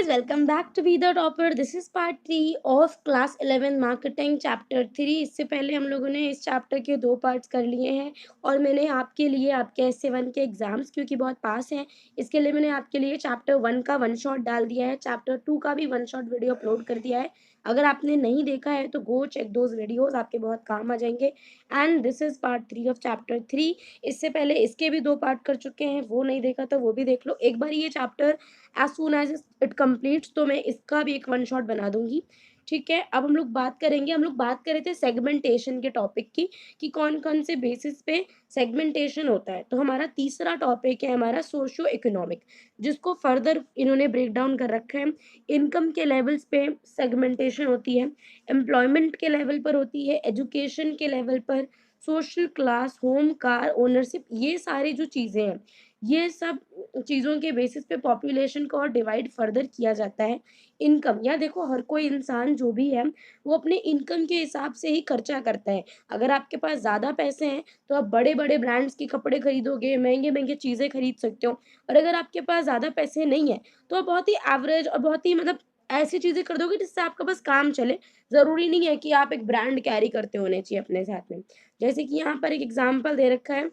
guys, welcome back to Be the Topper. This is part 3 of class 11 marketing chapter 3. इससे पहले हम लोगों ने इस चैप्टर के 2 पार्ट्स कर लिए हैं और मैंने आपके लिए आपके S7 के एग्जाम्स क्योंकि बहुत पास हैं, इसके लिए मैंने आपके लिए चैप्टर 1 का वन शॉट डाल दिया है, चैप्टर 2 का भी वन शॉट वीडियो अपलोड कर दिया है. अगर आपने नहीं देखा है तो गो चेक दोज वीडियोस, आपके बहुत काम आ जाएंगे. And this is part 3 of chapter 3. इससे पहले इसके भी 2 पार्ट कर चुके हैं, वो नहीं देखा तो वो भी देख लो. एक बार ये chapter as soon as it completes तो मैं इसका भी एक वन शॉट बना दूंगी. ठीक है, अब हम लोग बात करेंगे. हम लोग बात कर रहे थे सेगमेंटेशन के टॉपिक की कि कौन कौन से बेसिस पे सेगमेंटेशन होता है. तो हमारा तीसरा टॉपिक है हमारा सोशियो इकोनॉमिक, जिसको फर्दर इन्होंने ब्रेक डाउन कर रखा है. इनकम के लेवल्स पे सेगमेंटेशन होती है, एम्प्लॉयमेंट के लेवल पर होती है, एजुकेशन के लेवल पर, social class, home, car ownership, ये सारी जो चीज़ें हैं, ये सब चीज़ों के बेसिस पे पॉपुलेशन को और डिवाइड फर्दर किया जाता है. इनकम, या देखो हर कोई इंसान जो भी है वो अपने इनकम के हिसाब से ही खर्चा करता है. अगर आपके पास ज़्यादा पैसे हैं तो आप बड़े बड़े ब्रांड्स के कपड़े खरीदोगे, महंगे महंगे चीज़ें खरीद सकते हो. और अगर आपके पास ज़्यादा पैसे नहीं है तो आप बहुत ही एवरेज और बहुत ही मतलब ऐसी चीज़ें कर दोगे जिससे आपका बस काम चले. ज़रूरी नहीं है कि आप एक ब्रांड कैरी करते होने चाहिए अपने साथ में. जैसे कि यहाँ पर एक एग्जाम्पल दे रखा है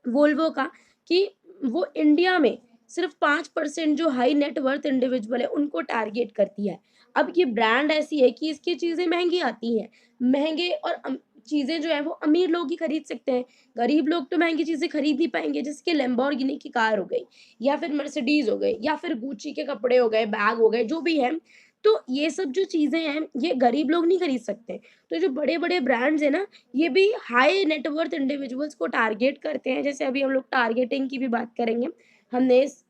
वोल्वो का कि वो इंडिया में सिर्फ 5% जो हाई नेट वर्थ इंडिविजुअल है उनको टारगेट करती है. अब ये ब्रांड ऐसी है कि इसकी चीज़ें महँगी आती हैं, महँगे और चीज़ें जो है वो अमीर लोग ही खरीद सकते हैं. गरीब लोग तो महँगी चीज़ें खरीद नहीं पाएँगे, जैसे कि लैम्बोर्गिनी की कार हो गई या फिर मर्सिडीज़ हो गई या फिर गुच्ची के कपड़े हो गए, बैग हो गए, जो भी है. तो ये सब जो चीज़ें हैं, ये गरीब लोग नहीं खरीद सकते. तो जो बड़े-बड़े ब्रांड्स हैं ना, ये भी हाई नेटवर्थ इंडिविजुअल्स को टारगेट करते हैं. जैसे अभी हम लोग टारगेटिंग की भी बात करेंगे. हमने इस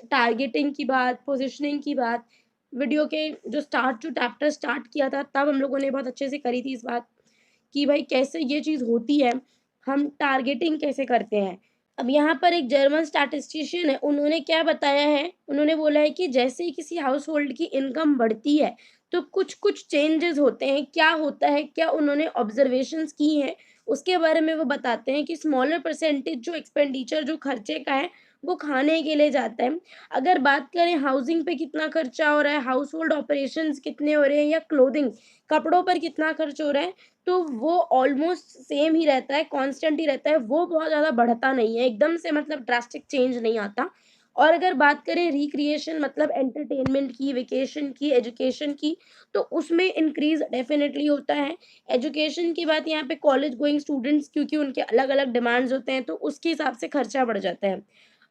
टारगेटिंग की बात, पोजीशनिंग की बात वीडियो के जो चैप्टर स्टार्ट किया था तब हम लोगों ने बहुत अच्छे से करी थी इस बात कि भाई कैसे ये चीज़ होती है, हम टारगेटिंग कैसे करते हैं. अब यहाँ पर एक जर्मन स्टैटिस्टिशियन है, उन्होंने क्या बताया है, उन्होंने बोला है कि जैसे ही किसी हाउस होल्ड की इनकम बढ़ती है तो कुछ-कुछ चेंजेस होते हैं. क्या होता है, क्या उन्होंने ऑब्जर्वेशंस की हैं, उसके बारे में वो बताते हैं कि स्मॉलर परसेंटेज जो एक्सपेंडिचर जो खर्चे का है, वो खाने के लिए जाता है. अगर बात करें हाउसिंग पे कितना खर्चा हो रहा है, हाउस होल्ड ऑपरेशंस कितने हो रहे हैं या क्लोथिंग, कपड़ों पर कितना खर्च हो रहा है, तो वो ऑलमोस्ट सेम ही रहता है, कांस्टेंट ही रहता है. वो बहुत ज़्यादा बढ़ता नहीं है, एकदम से मतलब ड्रास्टिक चेंज नहीं आता. और अगर बात करें रिक्रिएशन मतलब एंटरटेनमेंट की, वेकेशन की, एजुकेशन की, तो उसमें इंक्रीज़ डेफ़िनेटली होता है. एजुकेशन की बात यहाँ पे कॉलेज गोइंग स्टूडेंट्स, क्योंकि उनके अलग-अलग डिमांड्स होते हैं, तो उसके हिसाब से खर्चा बढ़ जाता है.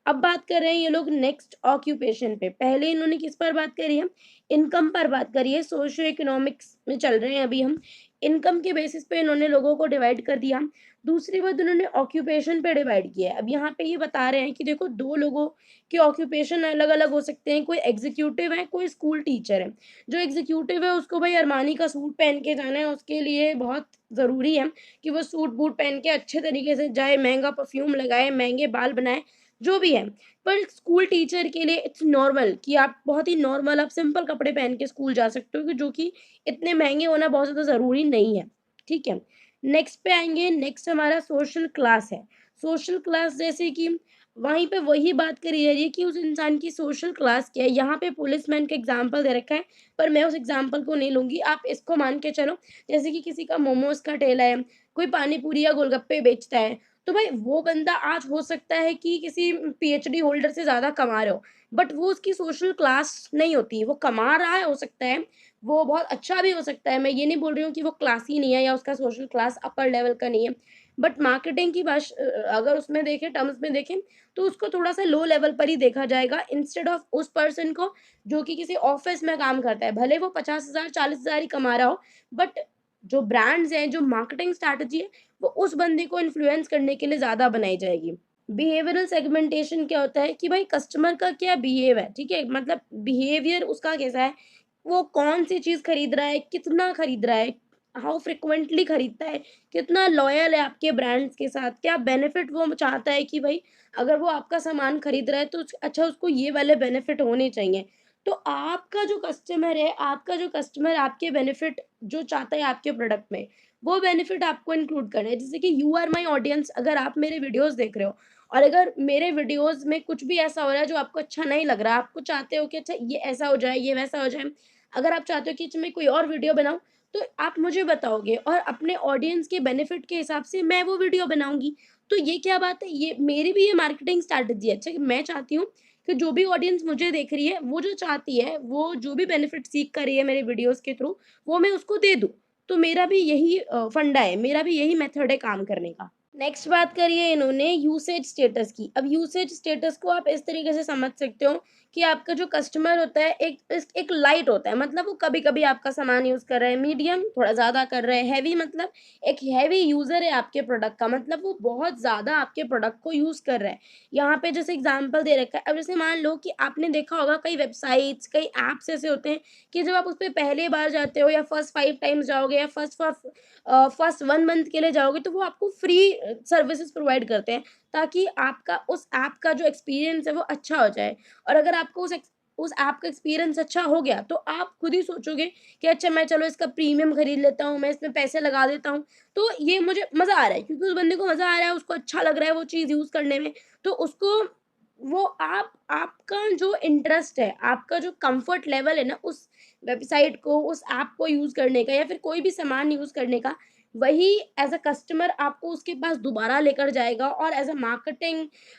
अब बात कर रहे हैं ये लोग नेक्स्ट ऑक्यूपेशन पे. पहले इन्होंने किस पर बात करी है? इनकम पर बात करी है. सोशियो इकोनॉमिक्स में चल रहे हैं अभी हम. इनकम के बेसिस पे इन्होंने लोगों को डिवाइड कर दिया. दूसरी बात उन्होंने ऑक्यूपेशन पे डिवाइड किया है. अब यहाँ पे ये बता रहे हैं कि देखो 2 लोगों के ऑक्यूपेशन अलग-अलग हो सकते हैं. कोई एग्ज़ीक्यूटिव है, कोई स्कूल टीचर है. जो एग्ज़ीक्यूटिव है उसको भाई अरमानी का सूट पहन के जाना है, उसके लिए बहुत ज़रूरी है कि वो सूट-बूट पहन के अच्छे तरीके से जाए, महँगा परफ्यूम लगाए, महँगे बाल बनाए, जो भी है. पर स्कूल टीचर के लिए इट्स नॉर्मल कि आप बहुत ही नॉर्मल आप सिंपल कपड़े पहन के स्कूल जा सकते हो कि जो कि इतने महँगे होना बहुत ज़्यादा ज़रूरी नहीं है, ठीक है? नेक्स्ट पे आएँगे, नेक्स्ट हमारा सोशल क्लास है. सोशल क्लास जैसे कि वहीं पे वही बात करी जा रही है कि उस इंसान की सोशल क्लास क्या है. यहाँ पे पुलिसमैन का एग्ज़ाम्पल दे रखा है, पर मैं उस एग्ज़ाम्पल को नहीं लूँगी. आप इसको मान के चलो, जैसे कि किसी का मोमोज़ का ठेला है, कोई पानी पूरी या गोलगप्पे बेचता है, तो भाई वो बंदा आज हो सकता है कि किसी पीएचडी होल्डर से ज़्यादा कमा रहे हो, बट वो उसकी सोशल क्लास नहीं होती. वो कमा रहा है, हो सकता है, वो बहुत अच्छा भी हो सकता है. मैं ये नहीं बोल रही हूँ कि वो क्लासी नहीं है या उसका सोशल क्लास अपर लेवल का नहीं है. बट मार्केटिंग की अगर उसमें देखें, टर्म्स में देखें, तो उसको थोड़ा-सा लो लेवल पर ही देखा जाएगा इंस्टेड ऑफ उस पर्सन को जो कि किसी ऑफ़िस में काम करता है. भले वो 50,000 40,000 ही कमा रहा हो, बट जो ब्रांड्स हैं, जो मार्केटिंग स्ट्रैटेजी है, वो उस बंदे को इन्फ्लुएंस करने के लिए ज़्यादा बनाई जाएगी. बिहेवियरल सेगमेंटेशन क्या होता है कि भाई कस्टमर का क्या बिहेव है, ठीक है? मतलब बिहेवियर उसका कैसा है, वो कौन-सी चीज़ खरीद रहा है, कितना खरीद रहा है, हाउ फ्रीक्वेंटली खरीदता है, कितना लॉयल है आपके ब्रांड्स के साथ, क्या बेनिफिट वो चाहता है कि भाई अगर वो आपका सामान खरीद रहा है तो अच्छा उसको ये वाले बेनिफिट होने चाहिए. तो आपका जो कस्टमर है, आपका जो कस्टमर आपके बेनिफिट जो चाहता है आपके प्रोडक्ट में, वो बेनिफिट आपको इंक्लूड करना है. जैसे कि यू आर माय ऑडियंस, अगर आप मेरे वीडियोज़ देख रहे हो और अगर मेरे वीडियोज़ में कुछ भी ऐसा हो रहा है जो आपको अच्छा नहीं लग रहा, आपको चाहते हो कि अच्छा ये ऐसा हो जाए, ये वैसा हो जाए, अगर आप चाहते हो कि अच्छा मैं कोई और वीडियो बनाऊँ, तो आप मुझे बताओगे और अपने ऑडियंस के बेनिफिट के हिसाब से मैं वो वीडियो बनाऊँगी। तो ये क्या बात है, ये मेरी भी ये मार्केटिंग स्ट्रैटेजी है। अच्छा कि मैं चाहती हूँ कि जो भी ऑडियंस मुझे देख रही है, वो जो चाहती है, वो जो भी बेनिफिट सीख कर रही है मेरे वीडियोज़ के थ्रू, वो मैं उसको दे दूँ। तो मेरा भी यही फंडा है, मेरा भी यही मेथड है काम करने का। नेक्स्ट बात करिए इन्होंने यूसेज स्टेटस की। अब यूसेज स्टेटस को आप इस तरीके से समझ सकते हो कि आपका जो कस्टमर होता है एक लाइट होता है, मतलब वो कभी-कभी आपका सामान यूज़ कर रहा है, मीडियम थोड़ा ज़्यादा कर रहा है, हेवी मतलब एक हेवी यूज़र है आपके प्रोडक्ट का, मतलब वो बहुत ज़्यादा आपके प्रोडक्ट को यूज़ कर रहा है। यहाँ पे जैसे एग्ज़ाम्पल दे रखा है, अब जैसे मान लो कि आपने देखा होगा कई वेबसाइट्स, कई ऐप्स ऐसे होते हैं कि जब आप उसपे पहली बार जाते हो या फर्स्ट 5 टाइम्स जाओगे या फर्स्ट 1 मंथ के लिए जाओगे तो वो आपको फ्री सर्विसेज़ प्रोवाइड करते हैं, ताकि आपका उस ऐप का जो एक्सपीरियंस है वो अच्छा हो जाए। और अगर आपको उस ऐप का एक्सपीरियंस अच्छा हो गया, तो आप खुद ही सोचोगे कि अच्छा मैं चलो इसका प्रीमियम खरीद लेता हूँ, मैं इसमें पैसे लगा देता हूँ। तो ये मुझे मज़ा आ रहा है क्योंकि उस बंदे को मज़ा आ रहा है, उसको अच्छा लग रहा है वो चीज़ यूज़ करने में, तो उसको वो आपका जो इंटरेस्ट है, आपका जो कम्फर्ट लेवल है ना उस वेबसाइट को, उस ऐप को यूज़ करने का या फिर कोई भी सामान यूज़ करने का, वही एज़ अ कस्टमर आपको उसके पास दोबारा लेकर जाएगा और एज़ अ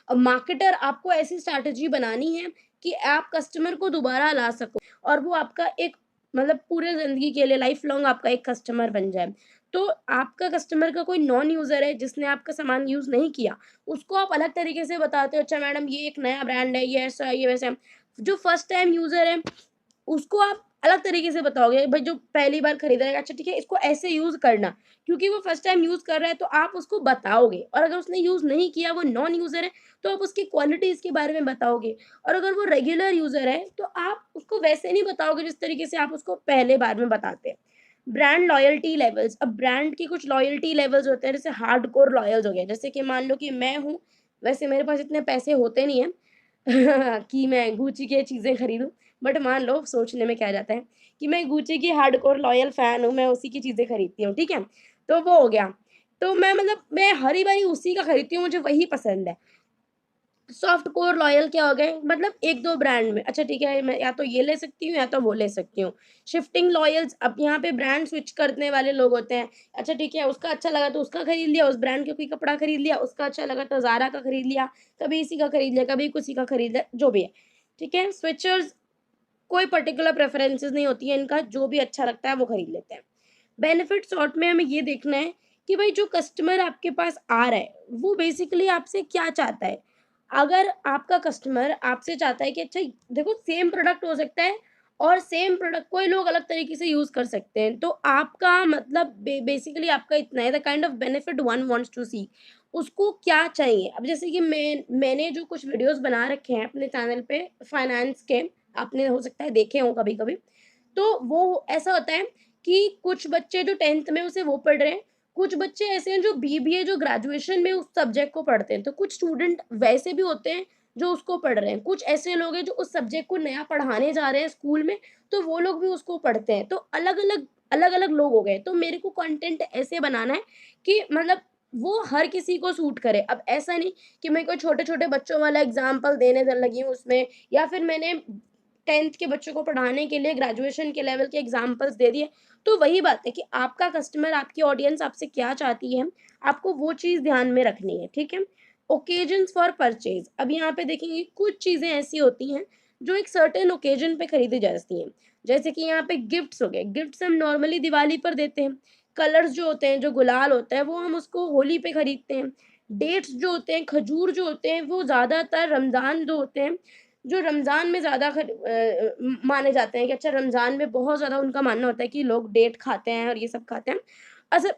मार्केटर आपको ऐसी स्ट्रैटेजी बनानी है कि आप कस्टमर को दोबारा ला सको और वो आपका एक मतलब पूरे ज़िंदगी के लिए लाइफ़ लॉन्ग आपका एक कस्टमर बन जाए। तो आपका कस्टमर का कोई नॉन यूज़र है जिसने आपका सामान यूज़ नहीं किया, उसको आप अलग तरीके से बताते हो, अच्छा मैडम ये एक नया ब्रांड है, ये ऐसा है, ये वैसा है। जो फर्स्ट टाइम यूज़र है उसको आप अलग तरीके से बताओगे, भाई जो पहली बार खरीद रहा है, अच्छा ठीक है इसको ऐसे यूज़ करना, क्योंकि वो फर्स्ट टाइम यूज़ कर रहा है तो आप उसको बताओगे और अगर उसने यूज़ नहीं किया, वो नॉन यूज़र है, तो आप उसकी क्वालिटीज़ के बारे में बताओगे और अगर वो रेगुलर यूज़र है, तो आप उसको वैसे नहीं बताओगे जिस तरीके से आप उसको पहले बार में बताते हैं। ब्रांड लॉयल्टी लेवल्स, अब ब्रांड की कुछ लॉयल्टी लेवल्स होते हैं, जैसे हार्डकोर लॉयल्स हो गए, जैसे कि मान लो कि मैं हूँ, वैसे मेरे पास इतने पैसे होते नहीं हैं कि मैं गुची की चीज़ें खरीदूँ। बट मान लो सोचने में क्या जाता है कि मैं गुची की हार्डकोर लॉयल फैन हूँ, मैं उसी की चीज़ें खरीदती हूँ, ठीक है? तो वो हो गया। तो मैं मतलब मैं हर बारी उसी का खरीदती हूँ, मुझे वही पसंद है। सॉफ्ट कोर लॉयल क्या हो गए मतलब 1-2 ब्रांड में, अच्छा ठीक है मैं या तो ये ले सकती हूँ या तो वो ले सकती हूँ। शिफ्टिंग लॉयल्स, अब यहाँ पे ब्रांड स्विच करने वाले लोग होते हैं। अच्छा ठीक है उसका अच्छा लगा तो उसका खरीद लिया, उस ब्रांड का कोई कपड़ा खरीद लिया, उसका अच्छा लगा तो ज़ारा का खरीद लिया, कभी इसी का खरीद लिया, कभी किसी का खरीद लिया, जो भी है। ठीक है? स्विचर्स कोई पर्टिकुलर प्रेफ़रेंसेस नहीं होती है इनका, जो भी अच्छा लगता है वो खरीद लेते हैं। बेनिफिट शॉर्ट में हमें ये देखना है कि भाई जो कस्टमर आपके पास आ रहा है, वो बेसिकली आपसे क्या चाहता है। अगर आपका कस्टमर आपसे चाहता है कि अच्छा देखो सेम प्रोडक्ट हो सकता है और सेम प्रोडक्ट को ही लोग अलग तरीके से यूज़ कर सकते हैं। तो आपका मतलब बेसिकली आपका इतना है the kind of benefit one wants to see. उसको क्या चाहिए? अब जैसे कि मैंने जो कुछ वीडियोज़ बना रखे हैं अपने चैनल पे फाइनेंस के, आपने हो सकता है देखे हों कभी-कभी। तो वो ऐसा होता है कि कुछ बच्चे जो 10th में उसे वो पढ़ रहे हैं, कुछ बच्चे ऐसे हैं जो बीबीए जो ग्रेजुएशन में उस सब्जेक्ट को पढ़ते हैं, तो कुछ स्टूडेंट वैसे भी होते हैं जो उसको पढ़ रहे हैं। कुछ ऐसे लोग हैं जो उस सब्जेक्ट को नया पढ़ाने जा रहे हैं स्कूल में, तो वो लोग भी उसको पढ़ते हैं। तो अलग-अलग लोग हो गए। तो मेरे को कंटेंट ऐसे बनाना है कि मतलब वो हर किसी को सूट करे। अब ऐसा नहीं कि मैं कोई छोटे-छोटे बच्चों वाला एग्ज़ाम्पल देने लगी हूँ उसमें या फिर मैंने 10th के बच्चों को पढ़ाने के लिए ग्रेजुएशन के लेवल के एग्ज़ाम्पल्स दे दिए। तो वही बात है कि आपका कस्टमर, आपकी ऑडियंस आपसे क्या चाहती है, आपको वो चीज़ ध्यान में रखनी है, ठीक है? ओकेजन्स फॉर परचेज़, अब यहाँ पे देखेंगे कुछ चीज़ें ऐसी होती हैं, जो एक सर्टेन ओकेजन पे खरीदी जाती हैं। जैसे कि यहाँ पे गिफ्ट्स हो गए, गिफ्ट्स हम नॉर्मली दिवाली पर देते हैं। कलर्स जो होते हैं, जो गुलाल होता है, वो हम उसको होली पे खरीदते हैं। डेट्स जो होते हैं, खजूर जो होते हैं, वो ज़्यादातर रमज़ान जो होते हैं, जो रमज़ान में ज़्यादा माने जाते हैं कि अच्छा रमज़ान में बहुत ज़्यादा उनका मानना होता है कि लोग डेट खाते हैं और ये सब खाते हैं। अच्छा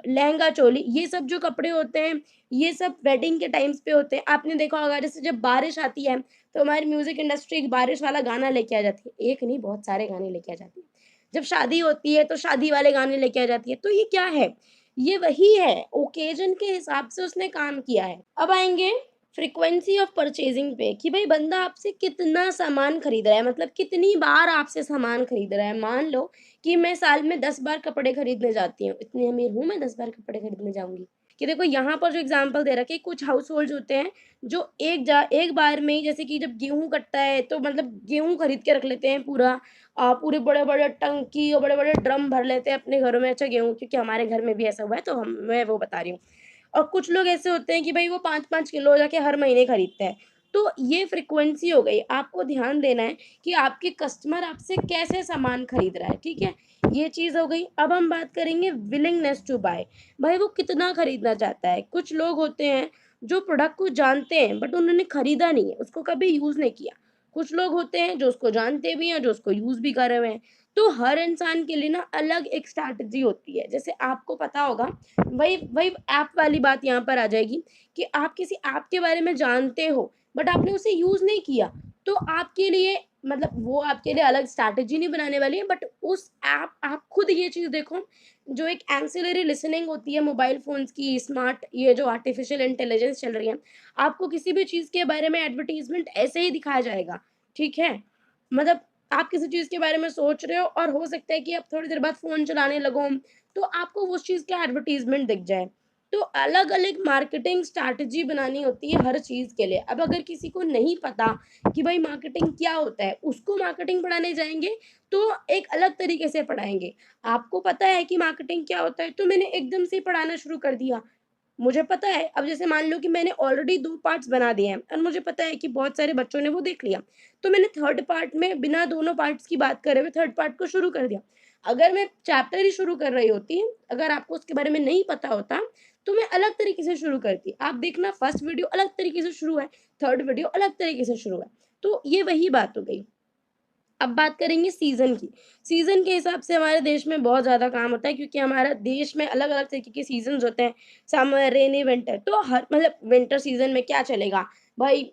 लहंगा चोली ये सब जो कपड़े होते हैं, ये सब वेडिंग के टाइम्स पे होते हैं। आपने देखा होगा जैसे जब बारिश आती है, तो हमारी म्यूज़िक इंडस्ट्री एक बारिश वाला गाना लेके आ जाती है। एक नहीं बहुत सारे गाने लेके आ जाती है। जब शादी होती है, तो शादी वाले गाने लेके आ जाती है। तो ये क्या है? ये वही है, ओकेज़न के हिसाब से उसने काम किया है। अब आएँगे फ्रीक्वेंसी ऑफ परचेज़िंग पे कि भई बंदा आपसे कितना सामान खरीद रहा है, मतलब कितनी बार आपसे सामान खरीद रहा है। मान लो कि मैं साल में 10 बार कपड़े खरीदने जाती हूँ, इतनी अमीर हूँ मैं 10 बार कपड़े खरीदने जाऊँगी। कि देखो यहाँ पर जो एग्ज़ाम्पल दे रखा है, कुछ हाउसहोल्ड्स होते हैं जो एक बार में ही, जैसे कि जब गेहूँ कटता है तो मतलब गेहूँ खरीद के रख लेते हैं पूरा, पूरे बड़े-बड़े टंकी और बड़े-बड़े ड्रम भर लेते हैं अपने घरों में, अच्छा गेहूँ, क्योंकि हमारे घर में भी ऐसा हुआ है तो हम मैं वो बता रही हूँ। और कुछ लोग ऐसे होते हैं कि भई वो 5-5 किलो जाके हर महीने खरीदते हैं। तो ये फ्रीक्वेंसी हो गई, आपको ध्यान देना है कि आपके कस्टमर आपसे कैसे सामान खरीद रहा है, ठीक है? ये चीज़ हो गई। अब हम बात करेंगे विलिंगनेस टू बाय, भाई वो कितना खरीदना चाहता है। कुछ लोग होते हैं जो प्रोडक्ट को जानते हैं बट उन्होंने खरीदा नहीं है, उसको कभी यूज़ नहीं किया। कुछ लोग होते हैं जो उसको जानते भी हैं, जो उसको यूज़ भी कर रहे हैं। तो हर इंसान के लिए ना अलग एक स्ट्रैटेजी होती है। जैसे आपको पता होगा, वही वही ऐप वाली बात यहाँ पर आ जाएगी कि आप किसी ऐप के बारे में जानते हो बट आपने उसे यूज़ नहीं किया, तो आपके लिए मतलब वो आपके लिए अलग स्ट्रैटेजी नहीं बनाने वाली है, बट उस ऐप आप खुद ये चीज़ देखो, जो एक एंसिलरी लिसनिंग होती है मोबाइल फ़ोन्स की, स्मार्ट ये जो आर्टिफ़िशियल इंटेलिजेंस चल रही है, आपको किसी भी चीज़ के बारे में एडवर्टाइज़मेंट ऐसे ही दिखाया जाएगा, ठीक है? मतलब आप किसी चीज़ के बारे में सोच रहे हो और हो सकता है कि आप थोड़ी देर बाद फ़ोन चलाने लगो, तो आपको उस चीज़ का एडवर्टाइज़मेंट दिख जाए। तो अलग-अलग मार्केटिंग स्ट्रैटेजी बनानी होती है हर चीज़ के लिए। अब अगर किसी को नहीं पता कि भाई मार्केटिंग क्या होता है, उसको मार्केटिंग पढ़ाने जाएँगे, तो एक अलग तरीके से पढ़ाएँगे। आपको पता है कि मार्केटिंग क्या होता है, तो मैंने एकदम से पढ़ाना शुरू कर दिया। मुझे पता है, अब जैसे मान लो कि मैंने ऑलरेडी 2 पार्ट्स बना दिए हैं और मुझे पता है कि बहुत सारे बच्चों ने वो देख लिया। तो मैंने थर्ड पार्ट में बिना दोनों पार्ट्स की बात करे हुए थर्ड पार्ट को शुरू कर दिया। अगर मैं चैप्टर ही शुरू कर रही होती, अगर आपको उसके बारे में नहीं पता होता, तो मैं अलग तरीके से शुरू करती। आप देखना, फर्स्ट वीडियो अलग तरीके से शुरू है, थर्ड वीडियो अलग तरीके से शुरू है। तो ये वही बात हो गई। अब बात करेंगे सीज़न की। सीज़न के हिसाब से हमारे देश में बहुत ज़्यादा काम होता है, क्योंकि हमारा देश में अलग-अलग तरीके के सीज़न्स होते हैं, समर, रेनी, विंटर। तो हर मतलब विंटर सीज़न में क्या चलेगा? भाई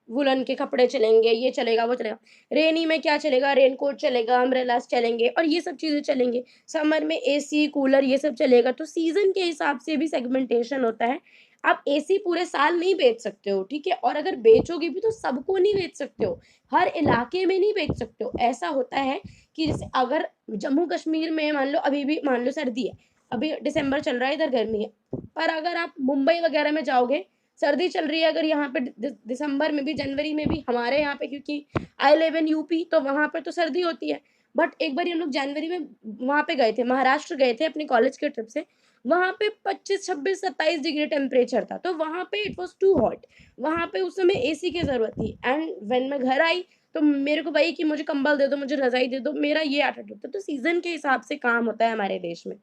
वूलन के कपड़े चलेंगे, ये चलेगा, वो चलेगा। रेनी में क्या चलेगा? रेनकोट चलेगा, अम्ब्रेलास चलेंगे और ये सब चीज़ें चलेंगी। समर में एसी, कूलर ये सब चलेगा। तो सीज़न के हिसाब से भी सेगमेंटेशन होता है। आप एसी पूरे साल नहीं बेच सकते हो, ठीक है? और अगर बेचोगे भी तो सबको नहीं बेच सकते हो। हर इलाके में नहीं बेच सकते हो। ऐसा होता है कि जैसे अगर जम्मू-कश्मीर में मान लो अभी भी मान लो सर्दी है, अभी दिसंबर चल रहा है, इधर गर्मी है। पर अगर आप मुंबई वगैरह में जाओगे, सर्दी चल रही है, अगर यहाँ पे दिसंबर में भी, जनवरी में भी हमारे यहाँ पे, क्योंकि आई लिव इन यूपी, तो वहाँ पे तो सर्दी होती है। बट एक बारी हम लोग जनवरी में वहाँ पे गए थे, महाराष्ट्र गए थे अपने कॉलेज के ट्रिप से। वहाँ पे 25, 26, 27 डिग्री टेम्परेचर था। तो वहाँ पे इट वाज़ टू हॉट। वहाँ पे उस समय एसी की ज़रूरत थी एंड व्हेन मैं घर आई, तो मेरे को वही कि मुझे कंबल दे दो, मुझे रज़ाई दे दो, मेरा ये एटीट्यूड था। तो सीज़न के हिसाब से काम होता है हमारे देश में।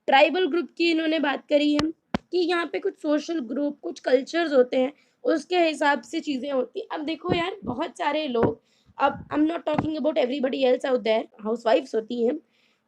ट्राइबल ग्रुप की इन्होंने बात करी है कि यहाँ पे कुछ सोशल ग्रुप, कुछ कल्चर्स होते हैं, उसके हिसाब से चीज़ें होती हैं। अब देखो यार, बहुत सारे लोग, अब I am not talking about everybody else out there, हाउसवाइफ्स होती हैं,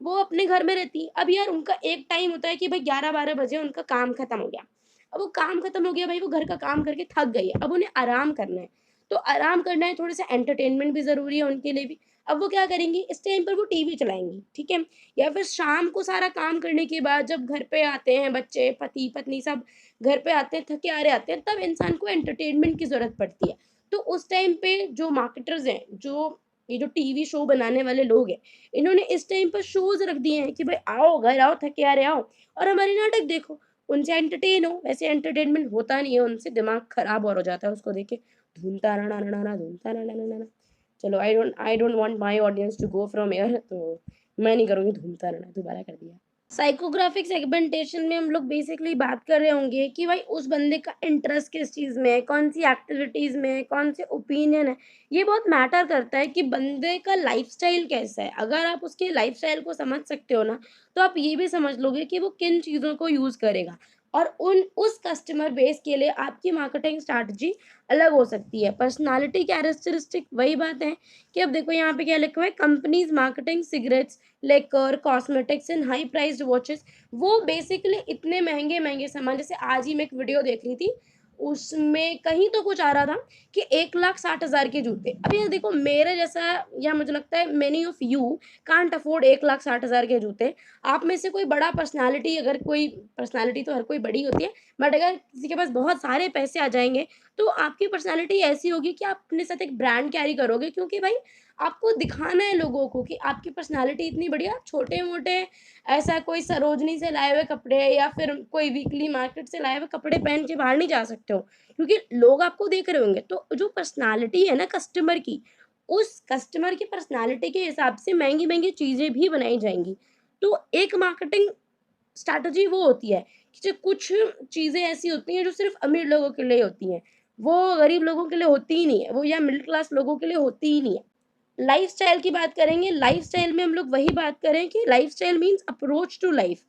वो अपने घर में रहती हैं। अब यार उनका एक टाइम होता है कि भाई 11-12 बजे उनका काम खत्म हो गया। अब वो काम खत्म हो गया भाई, वो घर का काम करके थक गई है, अब उन्हें आराम करना है। तो आराम करना है, थोड़ा-सा एंटरटेनमेंट भी ज़रूरी है उनके लिए भी। अब वो क्या करेंगी, इस टाइम पर वो टीवी चलाएँगी, ठीक है? या फिर शाम को सारा काम करने के बाद जब घर पे आते हैं बच्चे, पति-पत्नी सब घर पे आते हैं, थके हारे आते हैं, तब इंसान को एंटरटेनमेंट की ज़रूरत पड़ती है। तो उस टाइम पे जो मार्केटर्स हैं, जो ये जो टीवी शो बनाने वाले लोग हैं, इन्होंने इस टाइम पर शोज़ रख दिए हैं कि भाई आओ, घर आओ, थके हारे आओ और हमारे नाटक देखो, उनसे एंटरटेन हो। वैसे एंटरटेनमेंट होता नहीं है उनसे, दिमाग खराब और हो जाता है उसको देख के। धूम तारा ना ना ना, धूम तारा ना ना ना ना। चलो, I don't want my audience to go from here, तो मैं नहीं करूँगी धूम तारा ना, दोबारा कर दिया। साइकोग्राफिक सेगमेंटेशन में हम लोग बेसिकली बात कर रहे होंगे कि भाई उस बंदे का इंटरेस्ट किस चीज़ में है, कौन-सी एक्टिविटीज़ में है, कौन से ओपिनियन है। ये बहुत मैटर करता है कि बंदे का लाइफ़स्टाइल कैसा है। अगर आप उसके लाइफ़स्टाइल को समझ सकते हो ना, तो आप ये भी समझ लोगे कि वो किन चीज़ों को यूज़ करेगा और उन उस कस्टमर बेस के लिए आपकी मार्केटिंग स्ट्रैटेजी अलग हो सकती है। पर्सनैलिटी कैरेक्टरिस्टिक वही बात है कि अब देखो यहाँ पे क्या लिखा हुआ है, companies marketing cigarettes, liquor, cosmetics and high priced watches. वो बेसिकली इतने महँगे-महँगे सामान, जैसे आज ही मैं एक वीडियो देख रही थी, उसमें कहीं तो कुछ आ रहा था कि 1,60,000 के जूते। अब ये देखो, मेरे जैसा या मुझे लगता है many of you can't afford 1,60,000 के जूते। आप में से कोई बड़ा पर्सनैलिटी, अगर कोई पर्सनैलिटी तो हर कोई बड़ी होती है, बट अगर किसी के पास बहुत सारे पैसे आ जाएँगे, तो आपकी पर्सनैलिटी ऐसी होगी कि आप अपने साथ एक ब्रांड कैरी करोगे, क्योंकि भाई आपको दिखाना है लोगों को कि आपकी पर्सनैलिटी इतनी बढ़िया। आप छोटे-मोटे ऐसा कोई सरोजनी से लाए हुए कपड़े या फिर कोई वीकली मार्केट से लाए हुए कपड़े पहन के बाहर नहीं जा सकते हो, क्योंकि लोग आपको देख रहे होंगे। तो जो पर्सनैलिटी है ना कस्टमर की, उस कस्टमर की पर्सनैलिटी के हिसाब से महँगी-महँगी चीज़ें भी बनाई जाएँगी। तो एक मार्केटिंग स्ट्रैटेजी वो होती है कि जो कुछ चीज़ें ऐसी होती हैं जो सिर्फ़ अमीर लोगों के लिए होती हैं, वो गरीब लोगों के लिए होती ही नहीं है, वो या मिडल क्लास लोगों के लिए होती ही नहीं है। लाइफ़स्टाइल की बात करेंगे, लाइफ़स्टाइल में हम लोग वही बात करें कि lifestyle means approach to life,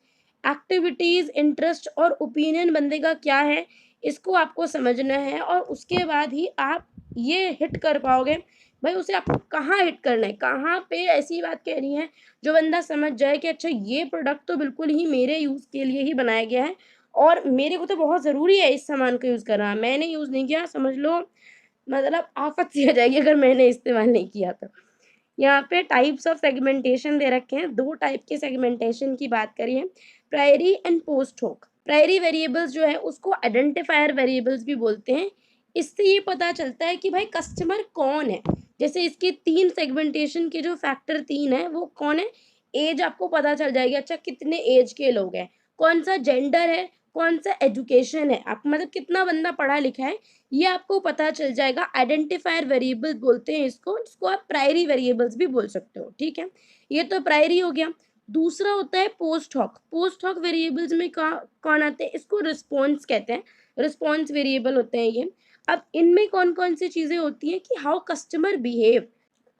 activities, interest और ओपिनियन बंदे का क्या है, इसको आपको समझना है और उसके बाद ही आप ये हिट कर पाओगे। भाई उसे आपको कहाँ हिट करना है, कहाँ पे ऐसी बात कहनी है जो बंदा समझ जाए कि अच्छा ये प्रोडक्ट तो बिल्कुल ही मेरे यूज़ के लिए ही बनाया गया है और मेरे को तो बहुत ज़रूरी है इस सामान को यूज़ करना। मैंने यूज़ नहीं किया, समझ लो मतलब आफ़त सी आ जाएगी अगर मैंने इस्तेमाल नहीं किया तो। यहाँ पे टाइप्स ऑफ सेगमेंटेशन दे रखे हैं, 2 टाइप के सेगमेंटेशन की बात करी है, प्रायरी एंड पोस्ट होक। प्रायरी वेरिएबल्स जो है उसको आइडेंटिफायर वेरिएबल्स भी बोलते हैं। इससे ये पता चलता है कि भाई कस्टमर कौन है। जैसे इसके 3 सेगमेंटेशन के जो फैक्टर 3 हैं वो कौन है? ऐज आपको पता चल जाएगी, अच्छा कितने ऐज के लोग हैं, कौन-सा जेंडर है, कौन-सा एजुकेशन है, आप मतलब कितना बंदा पढ़ा लिखा है, ये आपको पता चल जाएगा। आइडेंटिफायर वेरिएबल्स बोलते हैं इसको, जिसको आप प्रायरी वेरिएबल्स भी बोल सकते हो, ठीक है? ये तो प्रायरी हो गया। दूसरा होता है post hoc. Post hoc variables में कौन आते हैं? इसको रिस्पॉन्स कहते हैं। रिस्पॉन्स वेरिएबल होते हैं ये। अब इनमें कौन-कौन सी चीज़ें होती हैं कि हाउ कस्टमर बिहेव।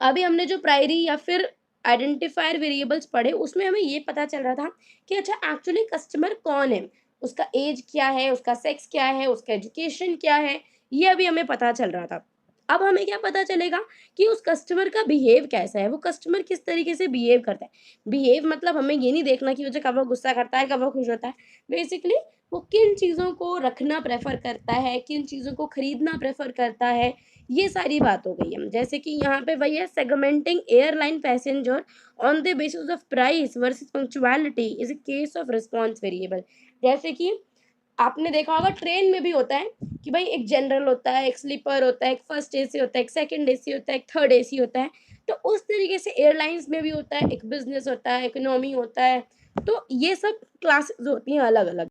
अभी हमने जो प्रायरी या फिर आइडेंटिफायर वेरिएबल्स पढ़े, उसमें हमें ये पता चल रहा था कि अच्छा एक्चुअली कस्टमर कौन है? उसका ऐज क्या है, उसका सेक्स क्या है, उसका एजुकेशन क्या है, ये अभी हमें पता चल रहा था। अब हमें क्या पता चलेगा कि उस कस्टमर का बिहेव कैसा है, वो कस्टमर किस तरीके से बिहेव करता है। बिहेव मतलब हमें ये नहीं देखना कि मुझे कब वो गुस्सा करता है, कब वो खुश होता है। बेसिकली वो किन चीज़ों को रखना प्रेफ़र करता है, किन चीज़ों को खरीदना प्रेफ़र करता है, ये सारी बात हो गई है। जैसे कि यहाँ पे वही है, segmenting airline passenger on the basis of price versus punctuality is a case of response variable. जैसे कि आपने देखा होगा ट्रेन में भी होता है कि भाई एक जनरल होता है, एक स्लीपर होता है, एक फर्स्ट एसी होता है, एक सेकंड एसी होता है, एक थर्ड एसी होता है। तो उस तरीके से एयरलाइंस में भी होता है, एक बिज़नेस होता है, इकोनॉमी होता है। तो ये सब क्लासेस होती हैं अलग-अलग।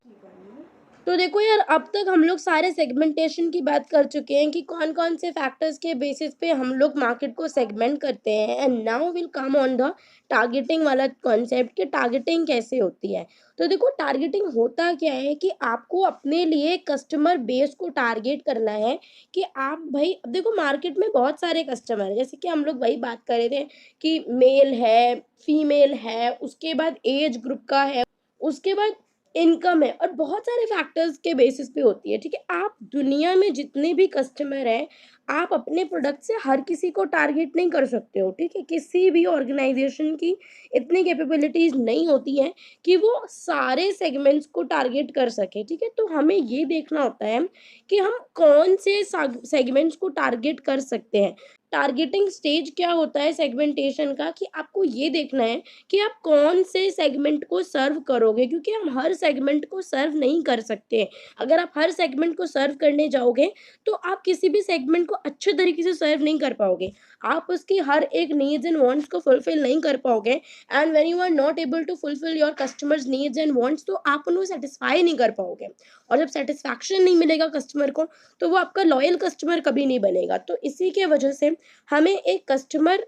तो देखो यार, अब तक हम लोग सारे सेगमेंटेशन की बात कर चुके हैं कि कौन-कौन से फैक्टर्स के बेसिस पे हम लोग मार्केट को सेगमेंट करते हैं, and now will come on the targeting वाला कॉन्सेप्ट कि टारगेटिंग कैसे होती है। तो देखो टारगेटिंग होता क्या है कि आपको अपने लिए कस्टमर बेस को टारगेट करना है कि आप भाई अब देखो मार्केट में बहुत सारे कस्टमर हैं, जैसे कि हम लोग वही बात कर रहे थे कि मेल है, फीमेल है, उसके बाद एज ग्रुप का है, उसके बाद इनकम है और बहुत सारे फैक्टर्स के बेसिस पे होती है, ठीक है? आप दुनिया में जितने भी कस्टमर हैं, आप अपने प्रोडक्ट से हर किसी को टारगेट नहीं कर सकते हो, ठीक है? किसी भी ऑर्गेनाइज़ेशन की इतनी कैपेबिलिटीज़ नहीं होती हैं कि वो सारे सेगमेंट्स को टारगेट कर सके, ठीक है? तो हमें ये देखना होता है कि हम कौन से साग सेगमेंट्स को टारगेट कर सकते हैं। टारगेटिंग स्टेज क्या होता है सेगमेंटेशन का कि आपको ये देखना है कि आप कौन से सेगमेंट को सर्व करोगे, क्योंकि हम हर सेगमेंट को सर्व नहीं कर सकते। अगर आप हर सेगमेंट को सर्व करने जाओगे, तो आप किसी भी सेगमेंट को अच्छे तरीके से सर्व नहीं कर पाओगे। आप उसकी हर एक नीड्स एंड वांट्स को फुलफिल नहीं कर पाओगे, and when you are not able to fulfil your customers needs and wants, तो आप उन्हें सैटिस्फाई नहीं कर पाओगे। और जब सैटिस्फैक्शन नहीं मिलेगा कस्टमर को, तो वो आपका लॉयल कस्टमर कभी नहीं बनेगा। तो इसी के वजह से हमें एक कस्टमर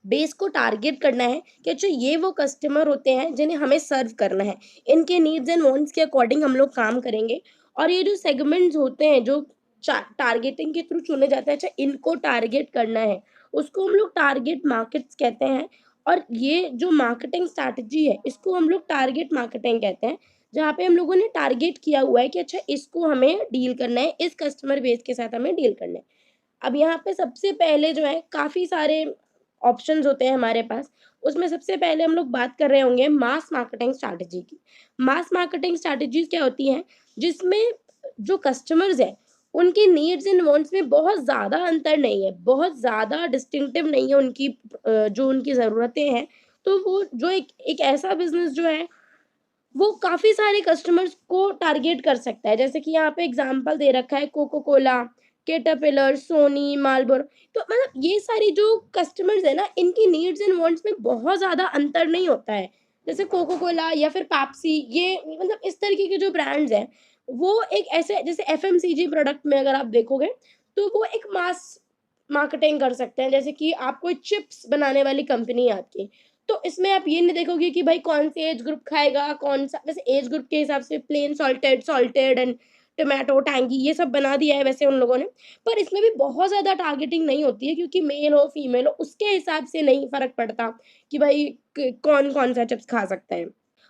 बेस को टारगेट करना है कि अच्छा ये वो कस्टमर होते हैं जिन्हें हमें सर्व करना है। इनके नीड्स एंड वांट्स के अकॉर्डिंग हम लोग काम करेंगे और ये जो सेगमेंट्स होते हैं जो टारगेटिंग के थ्रू चुने जाते हैं, अच्छा इनको टारगेट करना है, उसको हम लोग टारगेट मार्केट्स कहते हैं। और ये जो मार्केटिंग स्ट्रैटेजी है इसको हम लोग टारगेट मार्केटिंग कहते हैं, जहाँ पे हम लोगों ने टारगेट किया हुआ है कि अच्छा इसको हमें डील करना है, इस कस्टमर बेस के साथ हमें डील करना है। अब यहाँ पे सबसे पहले जो है काफ़ी सारे ऑप्शंस होते हैं हमारे पास। उसमें सबसे पहले हम लोग बात कर रहे होंगे मास मार्केटिंग स्ट्रैटेजी की। मास मार्केटिंग स्ट्रैटेजीज़ क्या होती हैं? जिसमें जो कस्टमर्स हैं, उनकी नीड्स एंड वांट्स में बहुत ज़्यादा अंतर नहीं है, बहुत ज़्यादा डिस्टिंक्टिव नहीं है उनकी जो उनकी ज़रूरतें हैं। तो वो जो एक एक ऐसा बिज़नेस जो है वो काफ़ी सारे कस्टमर्स को टारगेट कर सकता है। जैसे कि यहाँ पे एग्ज़ाम्पल दे रखा है Coca Cola, Caterpillar, Sony, Marlboro. तो मतलब ये सारी जो कस्टमर्स हैं ना, इनकी नीड्स एंड वांट्स में बहुत ज़्यादा अंतर नहीं होता है। जैसे कोको कोला या फिर पेप्सी, ये मतलब इस तरीके के जो ब्रांड्स हैं, वो एक ऐसे जैसे एफएमसीजी प्रोडक्ट में अगर आप देखोगे, तो वो एक मास मार्केटिंग कर सकते हैं। जैसे कि आप कोई चिप्स बनाने वाली कंपनी है आपकी, तो इसमें आप ये नहीं देखोगे कि भाई कौन-सी एज ग्रुप खाएगा, कौन-सा वैसे एज ग्रुप के हिसाब से plain salted, salted and tomato, tangy ये सब बना दिया है वैसे उन लोगों ने। पर इसमें भी बहुत ज़्यादा टारगेटिंग नहीं होती है, क्योंकि मेल हो, फीमेल हो, उसके हिसाब से नहीं फ़र्क पड़ता कि भाई क कौन-कौन सा चिप्स खा सकता है।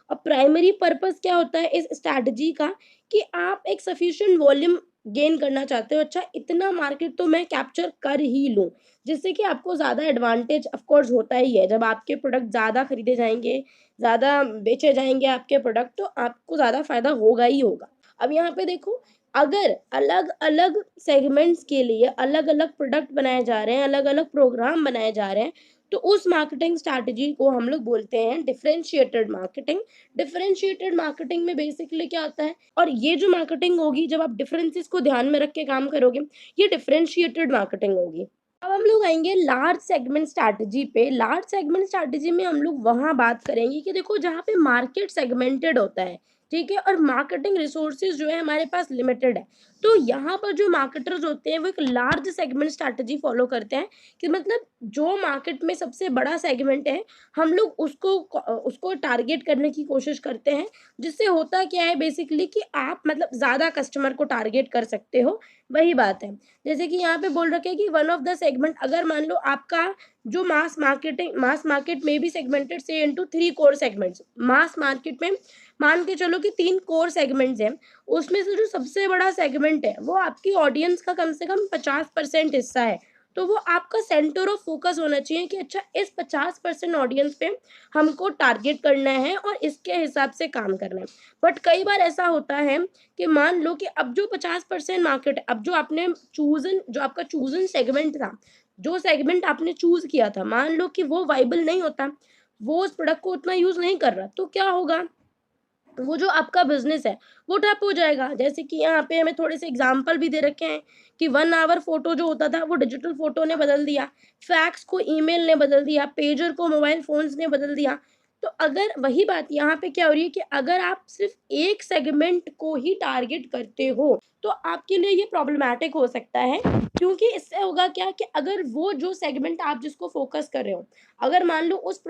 अब प्राइमरी पर्पज़ क्या होता है इस स्ट्रैटेजी का, कि आप एक सफिशिएंट वॉल्यूम गेन करना चाहते हो। अच्छा, इतना मार्केट तो मैं कैप्चर कर ही लूँ, जिससे कि आपको ज़्यादा एडवांटेज ऑफ कोर्स होता ही है। जब आपके प्रोडक्ट ज़्यादा खरीदे जाएँगे, ज़्यादा बेचे जाएँगे आपके प्रोडक्ट, तो आपको ज़्यादा फ़ायदा होगा ही होगा। अब यहाँ पे देखो, अगर अलग-अलग सेगमेंट्स के लिए अलग-अलग प्रोडक्ट बनाए जा रहे हैं, अलग-अलग प्रोग्राम बनाए जा रहे हैं, तो उस मार्केटिंग स्ट्रैटेजी को हम लोग बोलते हैं डिफरेंशिएटेड मार्केटिंग। डिफरेंशिएटेड मार्केटिंग में बेसिकली क्या होता है, और ये जो मार्केटिंग होगी जब आप डिफरेंसेस को ध्यान में रख के काम करोगे, ये डिफरेंशिएटेड मार्केटिंग होगी। अब हम लोग आएँगे लार्ज सेगमेंट स्ट्रैटेजी पे। लार्ज सेगमेंट स्ट्रैटेजी में हम लोग वहाँ बात करेंगे कि देखो, जहाँ पे मार्केट सेगमेंटेड होता है, ठीक है? और मार्केटिंग रिसोर्सेज़ जो है हमारे पास लिमिटेड है। तो यहाँ पर जो मार्केटर्स होते हैं वो एक लार्ज सेगमेंट स्ट्रैटेजी फ़ॉलो करते हैं, कि मतलब जो मार्केट में सबसे बड़ा सेगमेंट है, हम लोग उसको टारगेट करने की कोशिश करते हैं। जिससे होता क्या है बेसिकली, कि आप मतलब ज़्यादा कस्टमर को टारगेट कर सकते हो, वही बात है। जैसे कि यहाँ पे बोल रखा है कि वन ऑफ द सेगमेंट, अगर मान लो आपका जो मास मार्केट में बी सेगमेंटेड से into 3 core segments. Mass market में मान के चलो कि 3 कोर सेगमेंट्स हैं, उसमें से जो सबसे बड़ा सेगमेंट है, वो आपकी ऑडियंस का कम से कम 50% हिस्सा है। तो वो आपका सेंटर ऑफ फोकस होना चाहिए कि अच्छा, इस 50% ऑडियंस पे हमको टारगेट करना है और इसके हिसाब से काम करना है। बट कई बार ऐसा होता है कि मान लो कि अब जो 50% मार्केट है, अब जो आपका चूज़न सेगमेंट था, जो सेगमेंट आपने चूज़ किया था, मान लो कि वो वाएबल नहीं होता, वो उस प्रोडक्ट को उतना यूज़ नहीं कर रहा, तो क्या होगा? वो जो आपका बिज़नेस है, वो ठप हो जाएगा। जैसे कि यहाँ पे हमें थोड़े से एग्ज़ाम्पल भी दे रखे हैं, कि 1 आवर फ़ोटो जो होता था, वो डिजिटल फ़ोटो ने बदल दिया, फैक्स को ईमेल ने बदल दिया, पेजर को मोबाइल फ़ोन्स ने बदल दिया। तो अगर वही बात यहाँ पे क्या हो रही है, कि अगर आप सिर्फ़ एक सेगमेंट को ही टारगेट करते हो, तो आपके लिए ये प्रॉब्लमैटिक हो सकता है। क्योंकि इससे होगा क्या, कि अगर वो जो सेगमेंट आप जिसको फ़ोकस कर रहे हो, अगर मान लो उस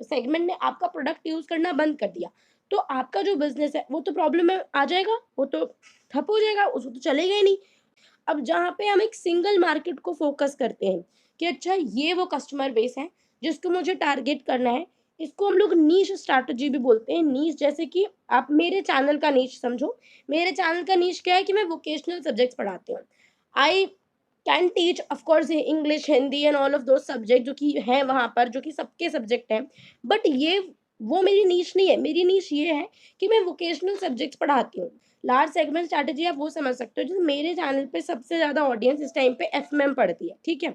सेगमेंट ने आपका प्रोडक्ट यूज़ करना बंद कर दिया, तो आपका जो बिज़नेस है, वो तो प्रॉब्लम में आ जाएगा, वो तो ठप हो जाएगा, उसको तो चलेगा ही नहीं। अब जहाँ पे हम एक सिंगल मार्केट को फ़ोकस करते हैं, कि अच्छा, ये वो कस्टमर बेस है, जिसको मुझे टारगेट करना है, इसको हम लोग नीश स्ट्रैटेजी भी बोलते हैं। नीश, जैसे कि आप मेरे चैनल का नीश समझो, मेरे चैनल का नीश क्या है, कि मैं वोकेशनल सब्जेक्ट्स पढ़ाती हूँ। I can teach of course English, Hindi and all of those subject जो कि हैं वहाँ पर, जो कि सबके सब्जेक्ट हैं। बट ये वो मेरी नीश नहीं है, मेरी नीश ये है कि मैं वोकेशनल सब्जेक्ट्स पढ़ाती हूँ। लार्ज सेगमेंट स्ट्रैटेजी आप वो समझ सकते हो, जैसे मेरे चैनल पे सबसे ज़्यादा ऑडियंस इस टाइम पे एफएमएम पढ़ती है, ठीक है?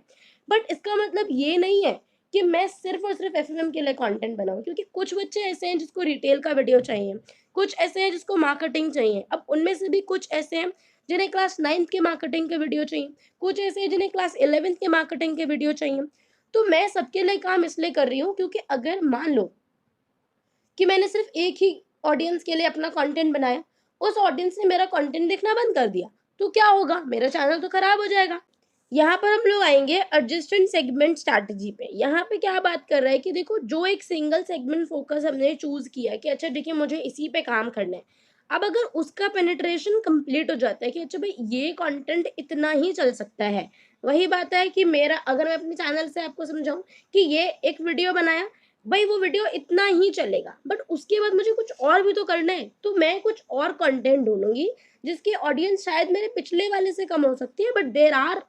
बट इसका मतलब ये नहीं है कि मैं सिर्फ़ और सिर्फ़ एफएमएम के लिए कंटेंट बनाऊँ, क्योंकि कुछ बच्चे ऐसे हैं जिसको रिटेल का वीडियो चाहिए, कुछ ऐसे हैं जिसको मार्केटिंग चाहिए। अब उनमें से भी कुछ ऐसे हैं जिन्हें क्लास 9th के मार्केटिंग के वीडियो चाहिए, कुछ ऐसे हैं जिन्हें क्लास 11th के मार्केटिंग के वीडियो चाहिए। तो मैं सबके लिए काम इसलिए कर रही हूँ, क्योंकि अगर मान लो कि मैंने सिर्फ़ एक ही ऑडियंस के लिए अपना कंटेंट बनाया, उस ऑडियंस ने मेरा कंटेंट देखना बंद कर दिया, तो क्या होगा? मेरा चैनल तो खराब हो जाएगा। यहाँ पर हम लोग आएँगे एडजस्टेंट सेगमेंट स्ट्रैटेजी पे। यहाँ पे क्या बात कर रहा है, कि देखो, जो एक सिंगल सेगमेंट फ़ोकस हमने चूज़ किया कि अच्छा देखिए, मुझे इसी पे काम करना है। अब अगर उसका पेनिट्रेशन कंप्लीट हो जाता है, कि अच्छा भाई, ये कंटेंट इतना ही चल सकता है। वही बात है कि मेरा, अगर मैं अपने चैनल से आपको समझाऊँ, कि ये एक वीडियो बनाया, भाई वो वीडियो इतना ही चलेगा, बट उसके बाद मुझे कुछ और भी तो करना है, तो मैं कुछ और कंटेंट ढूँढूँगी, जिसकी ऑडियंस शायद मेरे पिछले वाले से कम हो सकती है, बट देयर आर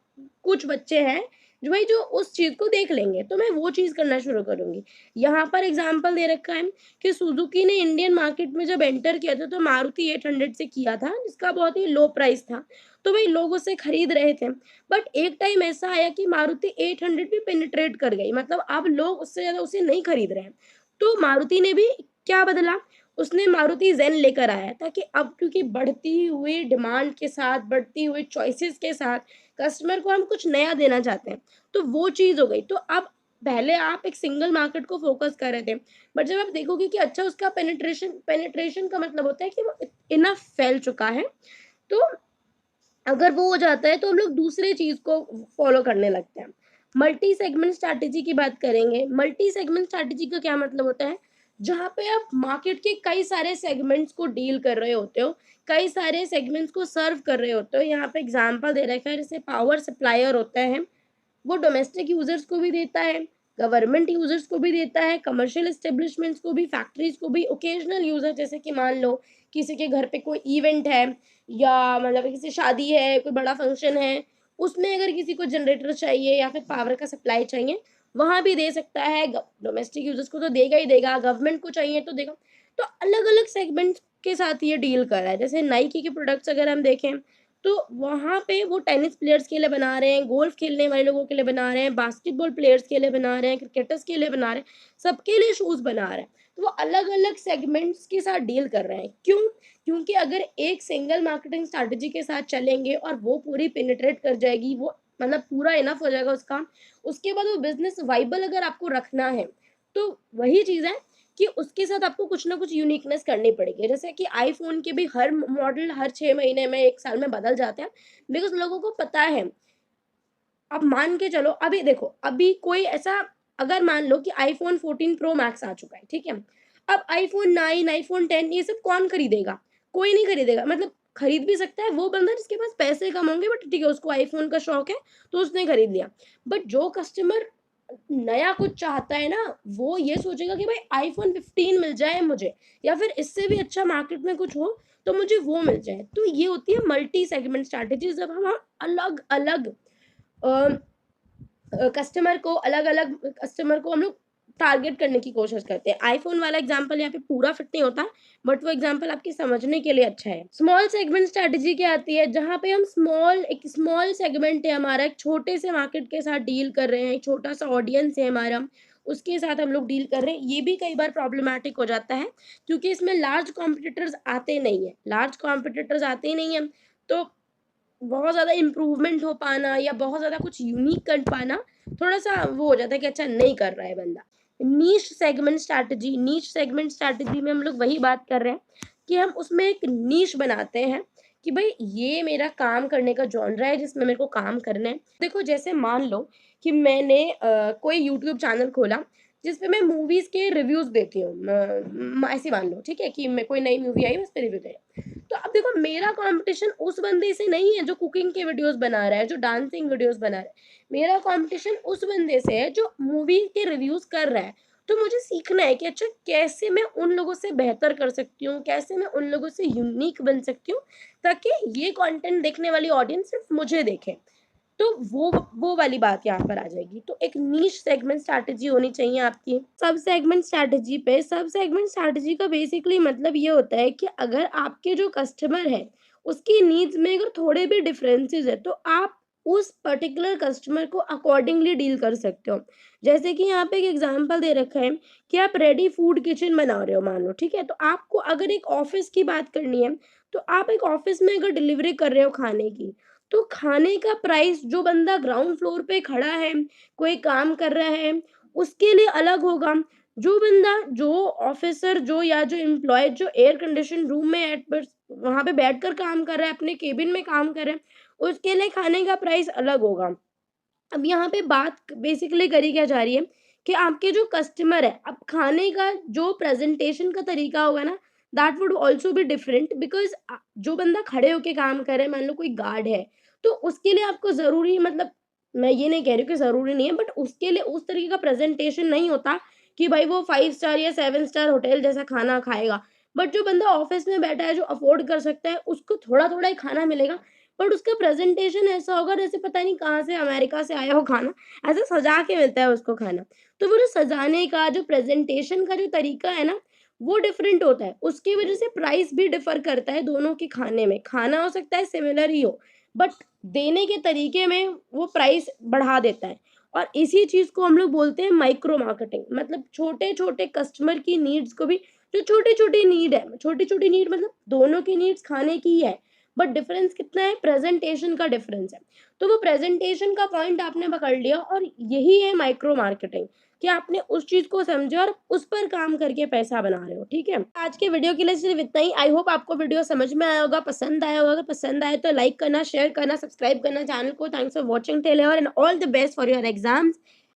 कुछ बच्चे हैं जो उस चीज़ को देख लेंगे, तो मैं वो चीज़ करना शुरू करूँगी। यहाँ पर एग्ज़ाम्पल दे रखा है कि सुज़ुकी ने इंडियन मार्केट में जब एंटर किया था, तो मारुति 800 से किया था, जिसका बहुत ही लो प्राइस था। तो वही लोग उसे खरीद रहे थे। बट एक टाइम ऐसा आया कि मारुति 800 भी पेनिट्रेट कर गई, मतलब अब लोग उससे ज़्यादा उसे नहीं खरीद रहे हैं। तो मारुति ने भी क्या बदला? उसने मारुति ज़ेन लेकर आया ताकि अब क्योंकि बढ़ती हुई डिमांड के साथ, बढ़ती हुई चॉइसेस के साथ कस्टमर को हम कुछ नया देना चाहते हैं, तो वो चीज़ हो गई। तो अब पहले आप एक सिंगल मार्केट को फ़ोकस कर रहे थे, बट जब आप देखोगे कि अच्छा उसका पेनिट्रेशन पेनिट्रेशन का मतलब होता है कि वो इनफ फैल चुका है, तो अगर वो हो जाता है तो हम लोग दूसरे चीज़ को फ़ॉलो करने लगते हैं। मल्टी सेगमेंट स्ट्रैटेजी की बात करेंगे। मल्टी सेगमेंट स्ट्रैटेजी का क्या मतलब होता है? जहाँ पे आप मार्केट के कई सारे सेगमेंट्स को डील कर रहे होते हो, कई सारे सेगमेंट्स को सर्व कर रहे होते हो। यहाँ पे एग्ज़ाम्पल दे रखा है, जैसे पावर सप्लायर होता है, वो डोमेस्टिक यूज़र्स को भी देता है, गवर्नमेंट यूज़र्स को भी देता है, कमर्शियल एस्टेब्लिशमेंट्स को भी, फैक्ट्रीज़ को भी, ओकेजनल यूज़र जैसे कि मान लो किसी के घर पे कोई इवेंट है या मतलब किसी शादी है, कोई बड़ा फंक्शन है, उसमें अगर किसी को जनरेटर चाहिए या फिर पावर का सप्लाई चाहिए, वहाँ भी दे सकता है। डोमेस्टिक यूज़र्स को तो देगा ही देगा, गवर्नमेंट को चाहिए तो देगा। तो अलग-अलग सेगमेंट्स के साथ ये डील कर रहा है। जैसे नाइकी के प्रोडक्ट्स अगर हम देखें, तो वहाँ पे वो टेनिस प्लेयर्स के लिए बना रहे हैं, गोल्फ खेलने वाले लोगों के लिए बना रहे हैं, बास्केटबॉल प्लेयर्स के लिए बना रहे हैं, क्रिकेटर्स के लिए बना रहे हैं, सबके लिए शूज़ बना रहे हैं। तो वो अलग-अलग सेगमेंट्स के साथ डील कर रहे हैं। क्यों? क्योंकि अगर एक सिंगल मार्केटिंग स्ट्रैटेजी के साथ चलेंगे और वो पूरी पेनिट्रेट कर जाएगी, वो मतलब पूरा इनफ हो जाएगा उसका, उसके बाद वो बिज़नेस वाइबल अगर आपको रखना है, तो वही चीज़ है कि उसके साथ आपको कुछ ना कुछ यूनिकनेस करनी पड़ेगी। जैसे कि आईफ़ोन के भी हर मॉडल हर 6 महीने में, 1 साल में बदल जाते हैं, बिकॉज़ लोगों को पता है। अब मान के चलो, अभी देखो, अभी कोई ऐसा, अगर मान लो कि आईफ़ोन 14 प्रो मैक्स आ चुका है, ठीक है? अब आईफ़ोन 9, आईफ़ोन 10 ये सब कौन खरीदेगा? कोई नहीं खरीदेगा। मतलब खरीद भी सकता है वो बंदा जिसके पास पैसे कम होंगे, बट ठीक है, उसको आईफ़ोन का शौक है, तो उसने खरीद लिया। बट जो कस्टमर नया कुछ चाहता है ना, वो ये सोचेगा कि भाई आईफ़ोन 15 मिल जाए मुझे, या फिर इससे भी अच्छा मार्केट में कुछ हो, तो मुझे वो मिल जाए। तो ये होती है मल्टी सेगमेंट स्ट्रैटेजी, जब हम अलग-अलग अ कस्टमर को अलग-अलग कस्टमर को हम लोग टारगेट करने की कोशिश करते हैं। आईफ़ोन वाला एग्ज़ाम्पल यहाँ पे पूरा फिट नहीं होता, बट वो एग्ज़ाम्पल आपके समझने के लिए अच्छा है। स्मॉल सेगमेंट स्ट्रैटेजी क्या आती है? जहाँ पे हम एक स्मॉल सेगमेंट है हमारा, एक छोटे से मार्केट के साथ डील कर रहे हैं, एक छोटा-सा ऑडियंस है हमारा, उसके साथ हम लोग डील कर रहे हैं। ये भी कई बार प्रॉब्लमैटिक हो जाता है, क्योंकि इसमें लार्ज कॉम्पिटिटर्स आते नहीं हैं। लार्ज कॉम्पिटिटर्स आते ही नहीं हैं, तो बहुत ज़्यादा इम्प्रूवमेंट हो पाना या बहुत ज़्यादा कुछ यूनिक कर पाना, थोड़ा-सा वो हो जाता है कि अच्छा नहीं कर रहा है बंदा। नीश सेगमेंट स्ट्रैटेजी में हम लोग वही बात कर रहे हैं कि हम उसमें एक नीश बनाते हैं कि भई ये मेरा काम करने का जॉनरा है जिसमें मेरे को काम करना है। देखो, जैसे मान लो कि मैंने कोई यूट्यूब चैनल खोला जिस पे मैं मूवीज़ के रिव्यूज़ देती हूँ। ऐसे मान लो, ठीक है, कि मैं कोई नई मूवी आई है उस पे रिव्यू दे, तो अब देखो, मेरा कॉम्पिटिशन उस बंदे से नहीं है जो कुकिंग के वीडियोस बना रहा है, जो डांसिंग वीडियोस बना रहा है। मेरा कॉम्पिटिशन उस बंदे से है जो मूवी के रिव्यूज कर रहा है। तो मुझे सीखना है कि अच्छा कैसे मैं उन लोगों से बेहतर कर सकती हूँ, कैसे मैं उन लोगों से यूनिक बन सकती हूँ, ताकि ये कंटेंट देखने वाली ऑडियंस सिर्फ मुझे देखे। तो वो वाली बात यहाँ पर आ जाएगी। तो एक नीश सेगमेंट स्ट्रैटेजी होनी चाहिए आपकी। सब सेगमेंट स्ट्रैटेजी का बेसिकली मतलब ये होता है कि अगर आपके जो कस्टमर है, उसकी नीड्स में अगर थोड़े भी डिफरेंसेस है, तो आप उस पर्टिकुलर कस्टमर को अकॉर्डिंगली डील कर सकते हो। जैसे कि यहाँ पे एक एग्ज़ाम्पल दे रखा है कि आप रेडी फूड किचन बना रहे हो मान लो, ठीक है? तो आपको अगर एक ऑफ़िस की बात करनी है, तो आप एक ऑफ़िस में अगर डिलीवरी कर रहे हो खाने की, तो खाने का प्राइस जो बंदा ग्राउंड फ्लोर पे खड़ा है, कोई काम कर रहा है, उसके लिए अलग होगा। जो ऑफ़िसर जो या जो एम्प्लॉयी जो एयर कंडीशन रूम में एट बस वहाँ पे बैठकर काम कर रहा है, अपने केबिन में काम कर रहा है, उसके लिए खाने का प्राइस अलग होगा। अब यहाँ पे बात बेसिकली करी क्या जा रही है कि आपके जो कस्टमर है, अब खाने का जो प्रेजेंटेशन का तरीका होगा ना, that would also be different, because जो बंदा खड़े होके काम कर रहा है, मान लो कोई गार्ड है, तो उसके लिए आपको ज़रूरी, मतलब मैं ये नहीं कह रही हूँ कि ज़रूरी नहीं है, बट उसके लिए उस तरीके का प्रेजेंटेशन नहीं होता कि भाई वो 5 स्टार या 7 स्टार होटल जैसा खाना खाएगा। बट जो बंदा ऑफ़िस में बैठा है, जो अफ़ोर्ड कर सकता है, उसको थोड़ा-थोड़ा ही खाना मिलेगा, बट उसका प्रेज़ेंटेशन ऐसा होगा जैसे पता नहीं कहाँ से, अमेरिका से आया हो खाना, ऐसे सजा के मिलता है उसको खाना। तो वो जो सजाने का, जो प्रेज़ेंटेशन का जो तरीका है ना, वो डिफरेंट होता है। उसकी वज़ह से प्राइस भी डिफ़र करता है दोनों के खाने में। खाना हो सकता है सिमिलर ही हो, बट देने के तरीके में वो प्राइस बढ़ा देता है। और इसी चीज़ को हम लोग बोलते हैं माइक्रो मार्केटिंग, मतलब छोटे-छोटे कस्टमर की नीड्स को भी जो छोटी-छोटी नीड है, छोटी-छोटी नीड मतलब दोनों की नीड्स खाने की ही है, बट डिफरेंस कितना है, प्रेजेंटेशन का डिफरेंस है। तो वो प्रेजेंटेशन का पॉइंट आपने पकड़ लिया और यही है माइक्रो मार्केटिंग कि आपने उस चीज को समझा और उस पर काम करके पैसा बना रहे हो। ठीक है, आज के वीडियो के लिए सिर्फ इतना ही। आई होप आपको वीडियो समझ में आया होगा, पसंद आया होगा। अगर पसंद आए तो लाइक करना, शेयर करना, सब्सक्राइब करना चैनल को। Thanks for watching till here and all the best for your exams.